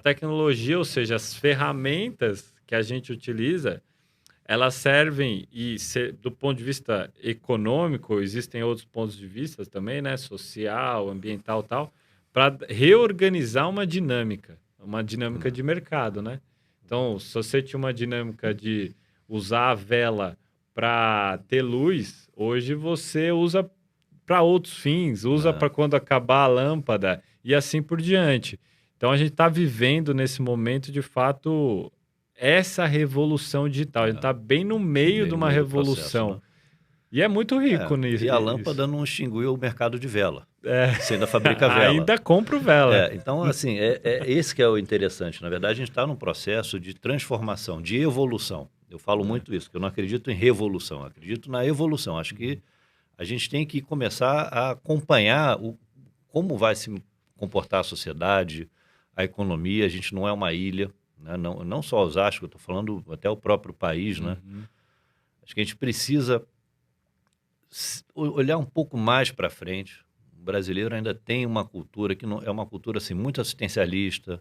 tecnologia, ou seja, as ferramentas que a gente utiliza, elas servem, do ponto de vista econômico, existem outros pontos de vista também, né? Social, ambiental e tal, para reorganizar uma dinâmica de mercado, né? Então, se você tinha uma dinâmica de usar a vela para ter luz, hoje você usa para outros fins, usa para quando acabar a lâmpada e assim por diante. Então, a gente está vivendo nesse momento, de fato, essa revolução digital. A gente está bem no meio de uma revolução. Processo, né? E é muito rico nisso. E a lâmpada não extinguiu o mercado de vela. É. Você ainda fabrica vela. Ainda compro vela. Então, assim, esse que é o interessante. Na verdade, a gente está num processo de transformação, de evolução. Eu falo muito isso, que eu não acredito em revolução, eu acredito na evolução. Acho que a gente tem que começar a acompanhar como vai se comportar a sociedade, a economia. A gente não é uma ilha, né? Não só Osasco, eu estou falando até o próprio país, né? Acho que a gente precisa olhar um pouco mais para frente. O brasileiro ainda tem uma cultura que não, é uma cultura assim, muito assistencialista.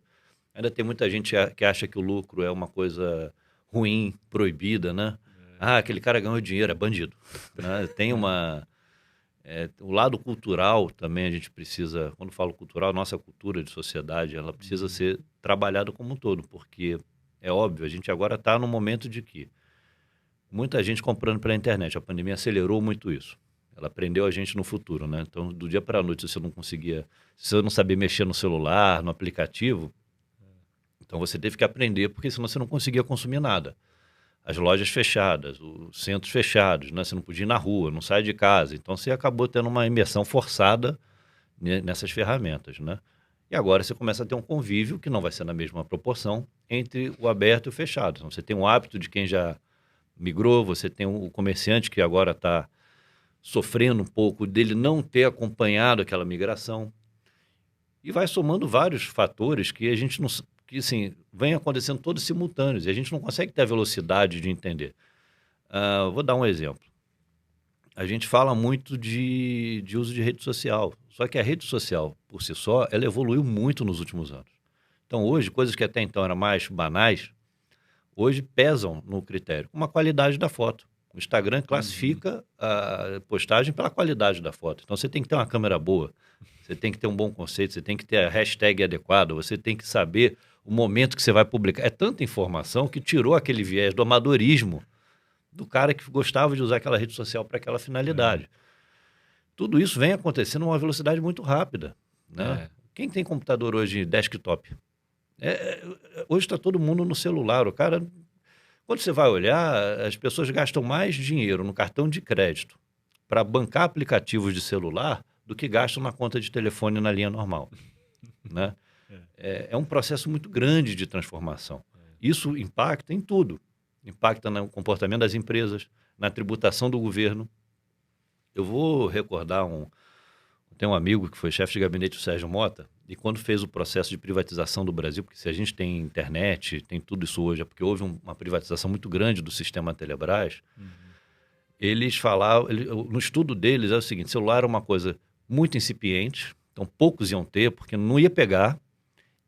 Ainda tem muita gente que acha que o lucro é uma coisa ruim, proibida, né? Aquele cara ganhou dinheiro, é bandido. Né? Tem o lado cultural também a gente precisa, quando falo cultural, nossa cultura de sociedade, ela precisa ser trabalhada como um todo, porque é óbvio, a gente agora está num momento de que muita gente comprando pela internet. A pandemia acelerou muito isso. Ela prendeu a gente no futuro, né? Então, do dia para a noite, se você não sabia mexer no celular, no aplicativo, então você teve que aprender, porque senão você não conseguia consumir nada. As lojas fechadas, os centros fechados, né? Você não podia ir na rua, não sair de casa. Então, você acabou tendo uma imersão forçada nessas ferramentas, né? E agora você começa a ter um convívio que não vai ser na mesma proporção entre o aberto e o fechado. Então, você tem um hábito de quem já migrou, você tem o comerciante que agora está sofrendo um pouco dele não ter acompanhado aquela migração. E vai somando vários fatores que a gente não, que assim, vem acontecendo todos simultâneos e a gente não consegue ter a velocidade de entender. Vou dar um exemplo. A gente fala muito de uso de rede social, só que a rede social, por si só, ela evoluiu muito nos últimos anos. Então, hoje, coisas que até então eram mais banais, hoje pesam no critério, como a qualidade da foto. O Instagram classifica a postagem pela qualidade da foto. Então, você tem que ter uma câmera boa, você tem que ter um bom conceito, você tem que ter a hashtag adequada, você tem que saber o momento que você vai publicar. É tanta informação que tirou aquele viés do amadorismo do cara que gostava de usar aquela rede social para aquela finalidade. Tudo isso vem acontecendo a uma velocidade muito rápida, né? Quem tem computador hoje desktop? Hoje está todo mundo no celular. O cara, quando você vai olhar, as pessoas gastam mais dinheiro no cartão de crédito para bancar aplicativos de celular do que gastam na conta de telefone na linha normal, né? É um processo muito grande de transformação. Isso impacta em tudo. Impacta no comportamento das empresas, na tributação do governo. Eu vou recordar tem um amigo que foi chefe de gabinete do Sérgio Mota, e quando fez o processo de privatização do Brasil, porque se a gente tem internet, tem tudo isso hoje, é porque houve uma privatização muito grande do sistema Telebrás, eles falavam, no estudo deles é o seguinte: celular era uma coisa muito incipiente, então poucos iam ter, porque não ia pegar,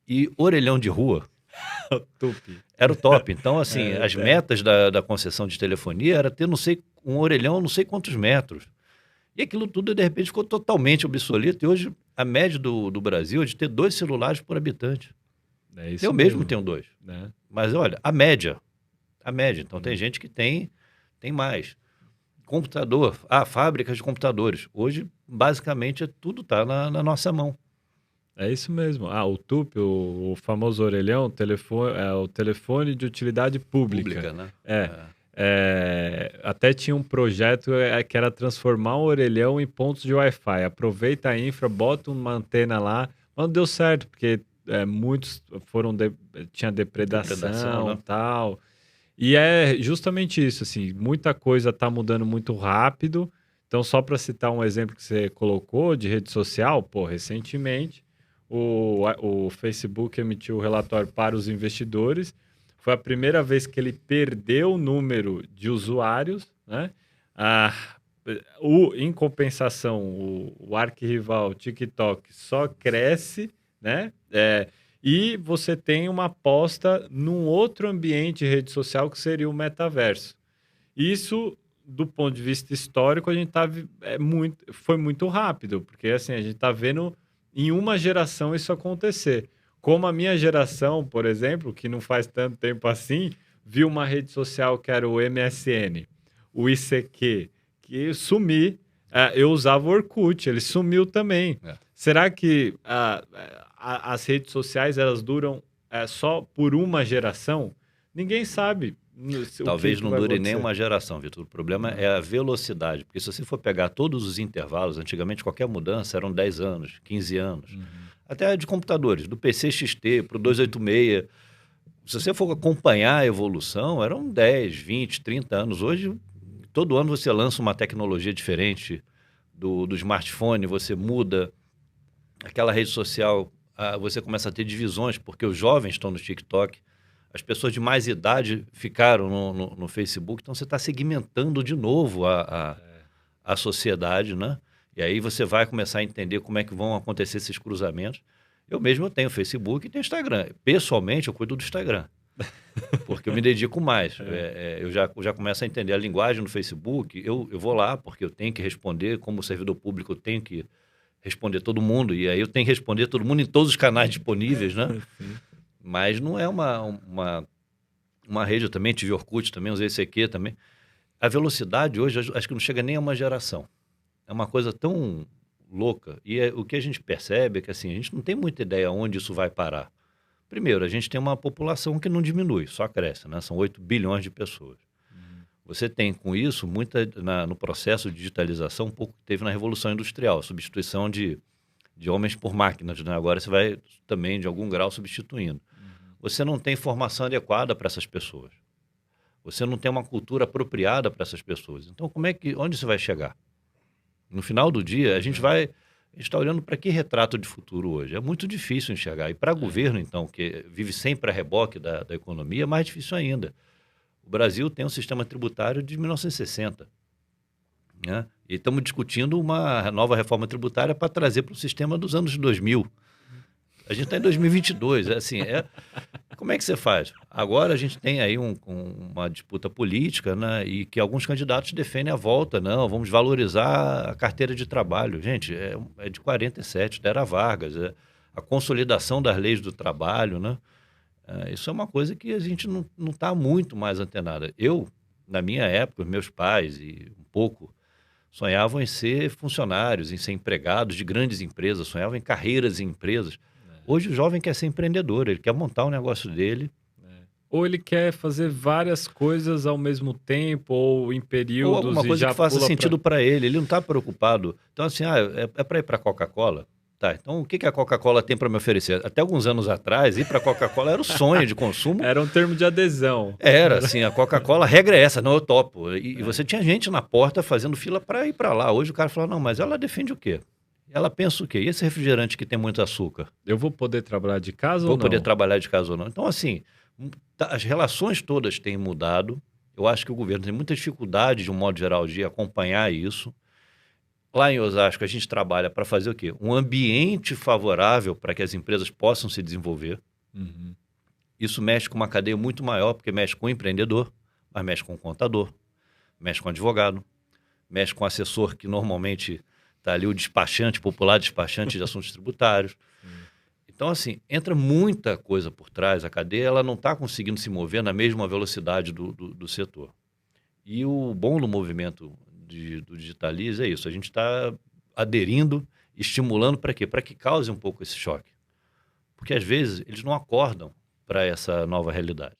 e orelhão de rua era o top. Então, assim, as metas da concessão de telefonia era ter, um orelhão não sei quantos metros. E aquilo tudo, de repente, ficou totalmente obsoleto. E hoje, a média do Brasil é de ter 2 celulares por habitante. Eu mesmo tenho 2. Mas, olha, a média. Então, tem gente que tem mais. Computador, fábricas de computadores. Hoje, basicamente, tudo está na nossa mão. É isso mesmo. O TUP, o famoso orelhão, o telefone de utilidade pública. Né? Até tinha um projeto que era transformar um orelhão em pontos de Wi-Fi. Aproveita a infra, bota uma antena lá. Mas não deu certo, porque muitos tinha depredação, né? Tal. E é justamente isso, assim, muita coisa está mudando muito rápido. Então, só para citar um exemplo que você colocou de rede social, recentemente o Facebook emitiu o relatório para os investidores. Foi a primeira vez que ele perdeu o número de usuários, né? Em compensação, o arquirrival TikTok só cresce, né? e você tem uma aposta num outro ambiente de rede social que seria o metaverso. Isso, do ponto de vista histórico, a gente foi muito rápido, porque assim, a gente está vendo em uma geração isso acontecer. Como a minha geração, por exemplo, que não faz tanto tempo assim, viu uma rede social que era o MSN, o ICQ, que sumi. Eu usava o Orkut, ele sumiu também. Será que as redes sociais elas duram só por uma geração? Ninguém sabe. Talvez não vai dure acontecer. nem uma geração, Vitor. O problema é a velocidade, porque se você for pegar todos os intervalos, antigamente qualquer mudança eram 10 anos, 15 anos. Até de computadores, do PC XT para o 286. Se você for acompanhar a evolução, eram 10, 20, 30 anos. Hoje, todo ano você lança uma tecnologia diferente do smartphone, você muda aquela rede social, você começa a ter divisões, porque os jovens estão no TikTok, as pessoas de mais idade ficaram no Facebook, então você está segmentando de novo a sociedade, né? E aí você vai começar a entender como é que vão acontecer esses cruzamentos. Eu mesmo tenho Facebook e tenho Instagram. Pessoalmente, eu cuido do Instagram, porque eu me dedico mais. Eu já começo a entender a linguagem no Facebook, eu vou lá porque eu tenho que responder, como servidor público eu tenho que responder todo mundo, e aí eu tenho que responder todo mundo em todos os canais disponíveis, né? Mas não é uma rede, eu também tive Orkut, também usei ICQ também. A velocidade hoje, acho que não chega nem a uma geração. É uma coisa tão louca. E o que a gente percebe é que assim, a gente não tem muita ideia onde isso vai parar. Primeiro, a gente tem uma população que não diminui, só cresce, né? São 8 bilhões de pessoas. Você tem com isso, no processo de digitalização, um pouco que teve na Revolução Industrial, substituição de homens por máquinas, né? Agora você vai também, de algum grau, substituindo. Você não tem formação adequada para essas pessoas. Você não tem uma cultura apropriada para essas pessoas. Então, onde você vai chegar? No final do dia, a gente está olhando para que retrato de futuro hoje? É muito difícil enxergar. E para governo, então, que vive sempre a reboque da economia, é mais difícil ainda. O Brasil tem um sistema tributário de 1960, né? E estamos discutindo uma nova reforma tributária para trazer para o sistema dos anos 2000. A gente está em 2022, como é que você faz? Agora a gente tem aí uma disputa política, né? E que alguns candidatos defendem a volta, não, vamos valorizar a carteira de trabalho. Gente, é de 47, da era Vargas, a consolidação das leis do trabalho, né? Isso é uma coisa que a gente não está muito mais antenada. Eu, na minha época, meus pais e um pouco sonhavam em ser funcionários, em ser empregados de grandes empresas, sonhavam em carreiras em empresas. Hoje o jovem quer ser empreendedor, ele quer montar um negócio dele. Ou ele quer fazer várias coisas ao mesmo tempo, ou em períodos... Ou alguma coisa que faça sentido para ele, ele não está preocupado. Então assim, é para ir para a Coca-Cola? Tá, então o que a Coca-Cola tem para me oferecer? Até alguns anos atrás, ir para a Coca-Cola era o sonho de consumo. Era um termo de adesão. Era, assim, a Coca-Cola, a regra é essa, não, eu topo. E você tinha gente na porta fazendo fila para ir para lá. Hoje o cara fala, não, mas ela defende o quê? Ela pensa o quê? E esse refrigerante que tem muito açúcar? Eu vou poder trabalhar de casa ou não? Vou poder trabalhar de casa ou não? Então, assim, as relações todas têm mudado. Eu acho que o governo tem muita dificuldade, de um modo geral, de acompanhar isso. Lá em Osasco, a gente trabalha para fazer o quê? Um ambiente favorável para que as empresas possam se desenvolver. Isso mexe com uma cadeia muito maior, porque mexe com o empreendedor, mas mexe com o contador, mexe com o advogado, mexe com o assessor, que normalmente está ali o despachante, popular despachante de assuntos tributários. Então, assim, entra muita coisa por trás. A cadeia ela não está conseguindo se mover na mesma velocidade do setor. E o bom do movimento do Digitalize é isso. A gente está aderindo, estimulando para quê? Para que cause um pouco esse choque. Porque, às vezes, eles não acordam para essa nova realidade.